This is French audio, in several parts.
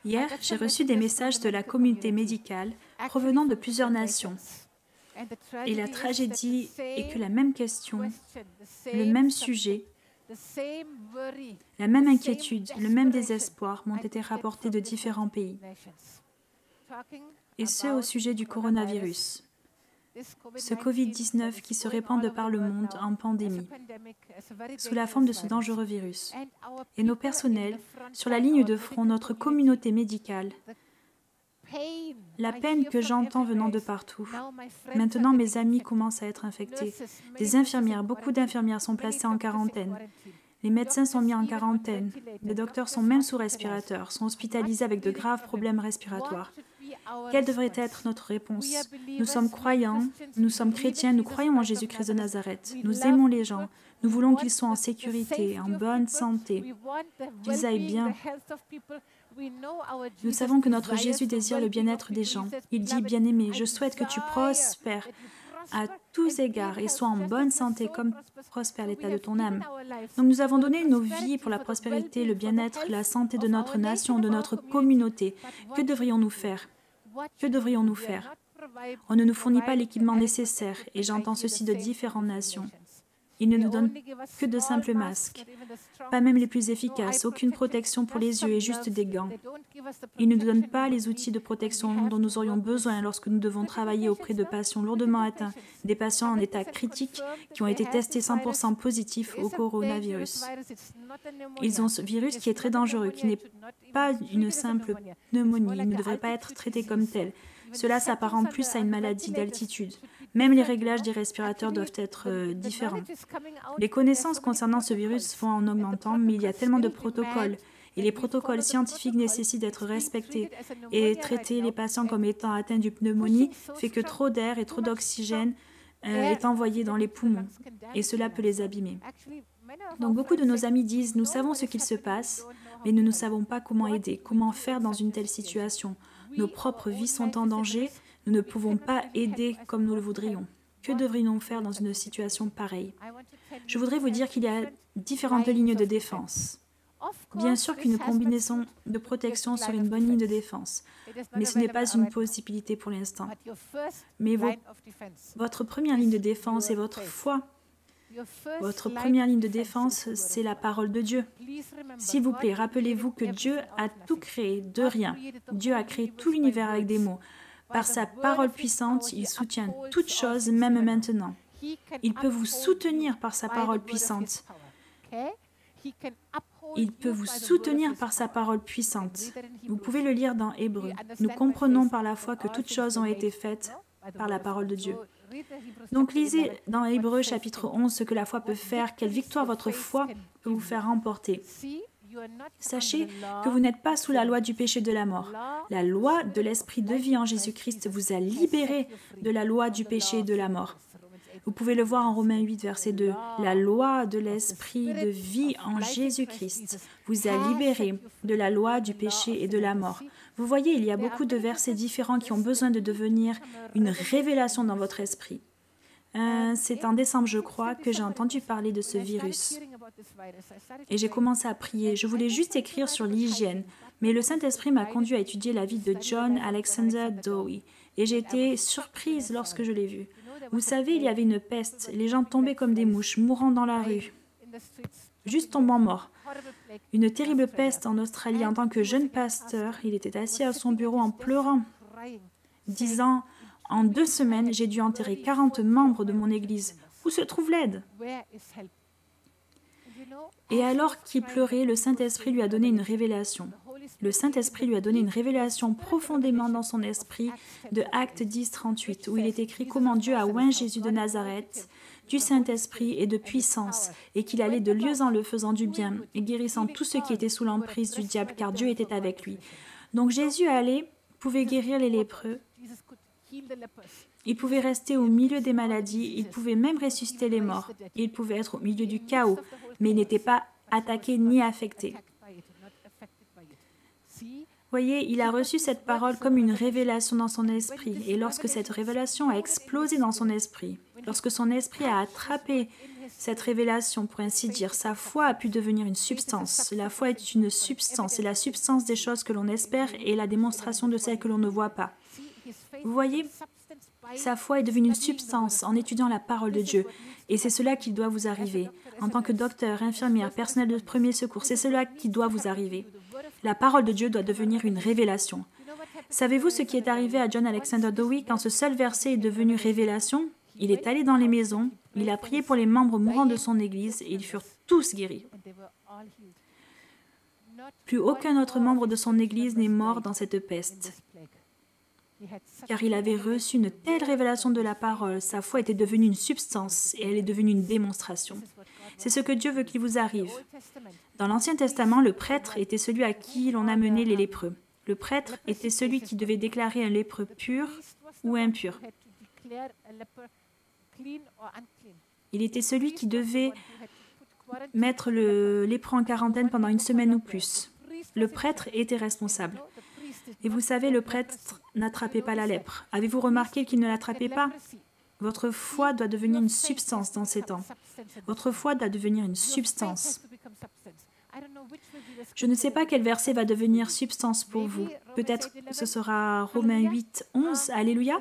Hier, j'ai reçu des messages de la communauté médicale provenant de plusieurs nations. Et la tragédie est que la même question, le même sujet, la même inquiétude, le même désespoir m'ont été rapportés de différents pays. Et ce au sujet du coronavirus, ce Covid-19 qui se répand de par le monde en pandémie, sous la forme de ce dangereux virus. Et nos personnels, sur la ligne de front, notre communauté médicale, la peine que j'entends venant de partout. Maintenant, mes amis commencent à être infectés. Des infirmières, beaucoup d'infirmières sont placées en quarantaine. Les médecins sont mis en quarantaine. Les docteurs sont même sous respirateur, sont hospitalisés avec de graves problèmes respiratoires. Quelle devrait être notre réponse? Nous sommes croyants, nous sommes chrétiens, nous croyons en Jésus-Christ de Nazareth. Nous aimons les gens. Nous voulons qu'ils soient en sécurité, en bonne santé, qu'ils aillent bien. Nous savons que notre Jésus désire le bien-être des gens. Il dit, bien-aimé, je souhaite que tu prospères à tous égards et sois en bonne santé comme prospère l'état de ton âme. Donc nous avons donné nos vies pour la prospérité, le bien-être, la santé de notre nation, de notre communauté. Que devrions-nous faire? Que devrions-nous faire? On ne nous fournit pas l'équipement nécessaire et j'entends ceci de différentes nations. Ils ne nous donnent que de simples masques, pas même les plus efficaces, aucune protection pour les yeux et juste des gants. Ils ne nous donnent pas les outils de protection dont nous aurions besoin lorsque nous devons travailler auprès de patients lourdement atteints, des patients en état critique qui ont été testés 100% positifs au coronavirus. Ils ont ce virus qui est très dangereux, qui n'est pas une simple pneumonie, il ne devrait pas être traité comme tel. Cela s'apparente plus à une maladie d'altitude. Même les réglages des respirateurs doivent être différents. Les connaissances concernant ce virus vont en augmentant, mais il y a tellement de protocoles. Et les protocoles scientifiques nécessitent d'être respectés. Et traiter les patients comme étant atteints d'une pneumonie fait que trop d'air et trop d'oxygène est envoyé dans les poumons. Et cela peut les abîmer. Donc beaucoup de nos amis disent, nous savons ce qu'il se passe, mais nous ne savons pas comment aider, comment faire dans une telle situation. Nos propres vies sont en danger, nous ne pouvons pas aider comme nous le voudrions. Que devrions-nous faire dans une situation pareille? Je voudrais vous dire qu'il y a différentes lignes de défense. Bien sûr qu'une combinaison de protection serait une bonne ligne de défense, mais ce n'est pas une possibilité pour l'instant. Mais votre première ligne de défense est votre foi. Votre première ligne de défense, c'est la parole de Dieu. S'il vous plaît, rappelez-vous que Dieu a tout créé de rien. Dieu a créé tout l'univers avec des mots. Par sa parole puissante, il soutient toutes choses, même maintenant. Il peut vous soutenir par sa parole puissante. Il peut vous soutenir par sa parole puissante. Vous pouvez le lire dans Hébreux. Nous comprenons par la foi que toutes choses ont été faites par la parole de Dieu. Donc lisez dans Hébreux chapitre 11 ce que la foi peut faire, quelle victoire votre foi peut vous faire remporter. Sachez que vous n'êtes pas sous la loi du péché de la mort. La loi de l'esprit de vie en Jésus-Christ vous a libéré de la loi du péché et de la mort. Vous pouvez le voir en Romains 8, verset 2. La loi de l'esprit de vie en Jésus-Christ vous a libéré de la loi du péché et de la mort. Vous voyez, il y a beaucoup de versets différents qui ont besoin de devenir une révélation dans votre esprit. C'est en décembre, je crois, que j'ai entendu parler de ce virus. Et j'ai commencé à prier. Je voulais juste écrire sur l'hygiène, mais le Saint-Esprit m'a conduit à étudier la vie de John Alexander Dowie. Et j'ai été surprise lorsque je l'ai vu. Vous savez, il y avait une peste. Les gens tombaient comme des mouches, mourant dans la rue. Juste tombant morts. Une terrible peste en Australie. En tant que jeune pasteur, il était assis à son bureau en pleurant, disant « En 2 semaines, j'ai dû enterrer 40 membres de mon église. Où se trouve l'aide ?» Et alors qu'il pleurait, le Saint-Esprit lui a donné une révélation. Le Saint-Esprit lui a donné une révélation profondément dans son esprit de Actes 10, 38, où il est écrit comment Dieu a oint Jésus de Nazareth, du Saint-Esprit et de puissance, et qu'il allait de lieu en lieu faisant du bien et guérissant tous ceux qui étaient sous l'emprise du diable, car Dieu était avec lui. Donc Jésus pouvait guérir les lépreux, il pouvait rester au milieu des maladies, il pouvait même ressusciter les morts, il pouvait être au milieu du chaos, mais il n'était pas attaqué ni affecté. Voyez, il a reçu cette parole comme une révélation dans son esprit. Et lorsque cette révélation a explosé dans son esprit, lorsque son esprit a attrapé cette révélation, pour ainsi dire. Sa foi a pu devenir une substance. La foi est une substance, c'est la substance des choses que l'on espère et la démonstration de celles que l'on ne voit pas. Vous voyez, sa foi est devenue une substance en étudiant la parole de Dieu. Et c'est cela qui doit vous arriver. En tant que docteur, infirmière, personnel de premier secours, c'est cela qui doit vous arriver. La parole de Dieu doit devenir une révélation. Savez-vous ce qui est arrivé à John Alexander Dowie quand ce seul verset est devenu révélation? Il est allé dans les maisons, il a prié pour les membres mourants de son Église et ils furent tous guéris. Plus aucun autre membre de son Église n'est mort dans cette peste. Car il avait reçu une telle révélation de la parole, sa foi était devenue une substance et elle est devenue une démonstration. C'est ce que Dieu veut qu'il vous arrive. Dans l'Ancien Testament, le prêtre était celui à qui l'on amenait les lépreux. Le prêtre était celui qui devait déclarer un lépreux pur ou impur. Il était celui qui devait mettre le lépreux en quarantaine pendant une semaine ou plus. Le prêtre était responsable. Et vous savez, le prêtre n'attrapait pas la lèpre. Avez-vous remarqué qu'il ne l'attrapait pas? Votre foi doit devenir une substance dans ces temps. Votre foi doit devenir une substance. Je ne sais pas quel verset va devenir substance pour vous. Peut-être ce sera Romains 8, 11. Alléluia.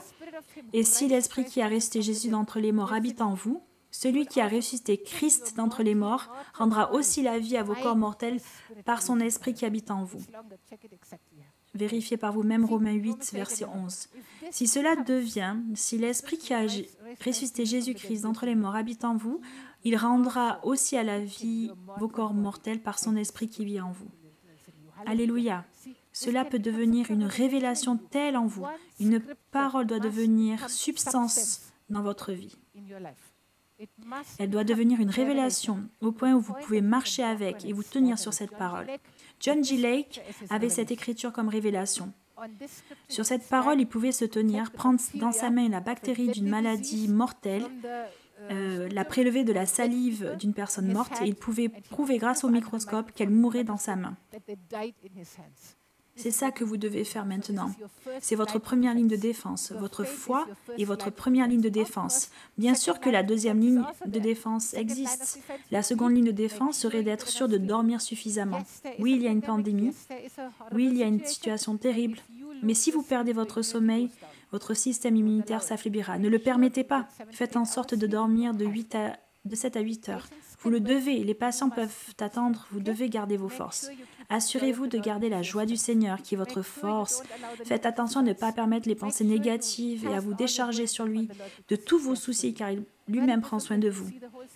Et si l'Esprit qui a ressuscité Jésus d'entre les morts habite en vous, celui qui a ressuscité Christ d'entre les morts rendra aussi la vie à vos corps mortels par son Esprit qui habite en vous. Vérifiez par vous-même Romains 8, verset 11. Si cela devient, si l'Esprit qui a ressuscité Jésus-Christ d'entre les morts habite en vous, il rendra aussi à la vie vos corps mortels par son Esprit qui vit en vous. Alléluia. Cela peut devenir une révélation telle en vous. Une parole doit devenir substance dans votre vie. Elle doit devenir une révélation au point où vous pouvez marcher avec et vous tenir sur cette parole. John G. Lake avait cette écriture comme révélation. Sur cette parole, il pouvait se tenir, prendre dans sa main la bactérie d'une maladie mortelle, la prélever de la salive d'une personne morte et il pouvait prouver grâce au microscope qu'elle mourait dans sa main. C'est ça que vous devez faire maintenant. C'est votre première ligne de défense. Votre foi est votre première ligne de défense. Bien sûr que la deuxième ligne de défense existe. La seconde ligne de défense serait d'être sûr de dormir suffisamment. Oui, il y a une pandémie. Oui, il y a une situation terrible. Mais si vous perdez votre sommeil, votre système immunitaire s'affaiblira. Ne le permettez pas. Faites en sorte de dormir de 7 à 8 heures. Vous le devez, les patients peuvent attendre, vous devez garder vos forces. Assurez-vous de garder la joie du Seigneur, qui est votre force. Faites attention à ne pas permettre les pensées négatives et à vous décharger sur lui de tous vos soucis, car il lui-même prend soin de vous.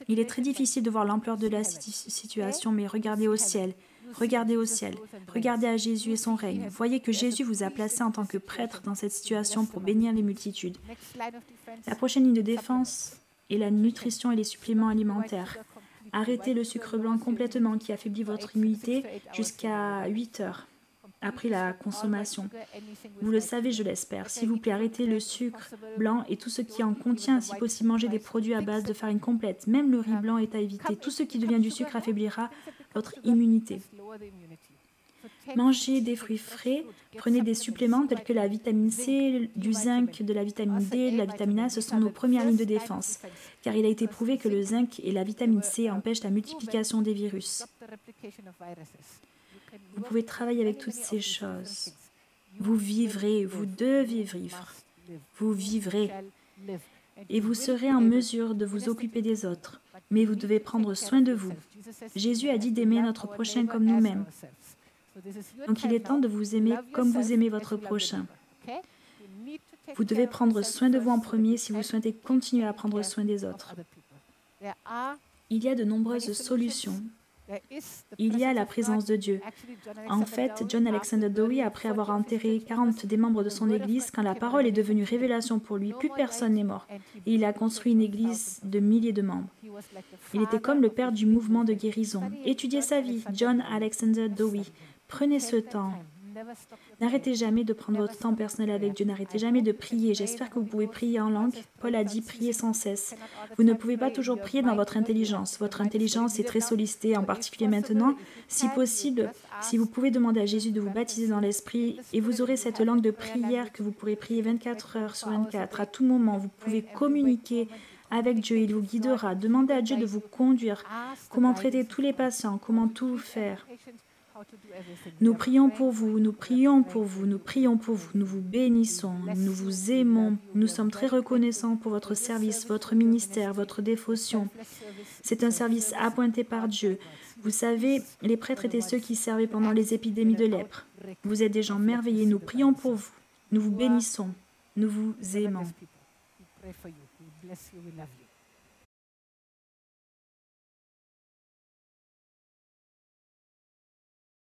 Il est très difficile de voir l'ampleur de la situation, mais regardez au ciel. Regardez au ciel. Regardez à Jésus et son règne. Voyez que Jésus vous a placé en tant que prêtre dans cette situation pour bénir les multitudes. La prochaine ligne de défense est la nutrition et les suppléments alimentaires. Arrêtez le sucre blanc complètement qui affaiblit votre immunité jusqu'à 8 heures après la consommation. Vous le savez, je l'espère. S'il vous plaît, arrêtez le sucre blanc et tout ce qui en contient. Si possible, mangez des produits à base de farine complète. Même le riz blanc est à éviter. Tout ce qui devient du sucre affaiblira votre immunité. Mangez des fruits frais, prenez des suppléments tels que la vitamine C, du zinc, de la vitamine D, de la vitamine A, ce sont nos premières lignes de défense, car il a été prouvé que le zinc et la vitamine C empêchent la multiplication des virus. Vous pouvez travailler avec toutes ces choses. Vous vivrez, vous devez vivre. Vous vivrez. Et vous serez en mesure de vous occuper des autres. Mais vous devez prendre soin de vous. Jésus a dit d'aimer notre prochain comme nous-mêmes. Donc il est temps de vous aimer comme vous aimez votre prochain. Vous devez prendre soin de vous en premier si vous souhaitez continuer à prendre soin des autres. Il y a de nombreuses solutions. Il y a la présence de Dieu. En fait, John Alexander Dowie, après avoir enterré 40 des membres de son église, quand la parole est devenue révélation pour lui, plus personne n'est mort. Et il a construit une église de milliers de membres. Il était comme le père du mouvement de guérison. Étudiez sa vie, John Alexander Dowie. Prenez ce temps. N'arrêtez jamais de prendre votre temps personnel avec Dieu. N'arrêtez jamais de prier. J'espère que vous pouvez prier en langue. Paul a dit, priez sans cesse. Vous ne pouvez pas toujours prier dans votre intelligence. Votre intelligence est très sollicitée, en particulier maintenant. Si possible, si vous pouvez demander à Jésus de vous baptiser dans l'Esprit, et vous aurez cette langue de prière que vous pourrez prier 24 heures sur 24. À tout moment, vous pouvez communiquer avec Dieu, il vous guidera. Demandez à Dieu de vous conduire, comment traiter tous les patients, comment tout faire. Nous prions pour vous, nous prions pour vous, nous prions pour vous, nous vous bénissons, nous vous aimons, nous sommes très reconnaissants pour votre service, votre ministère, votre dévotion. C'est un service appointé par Dieu. Vous savez, les prêtres étaient ceux qui servaient pendant les épidémies de lèpre. Vous êtes des gens merveilleux, nous prions pour vous, nous vous bénissons, nous vous aimons.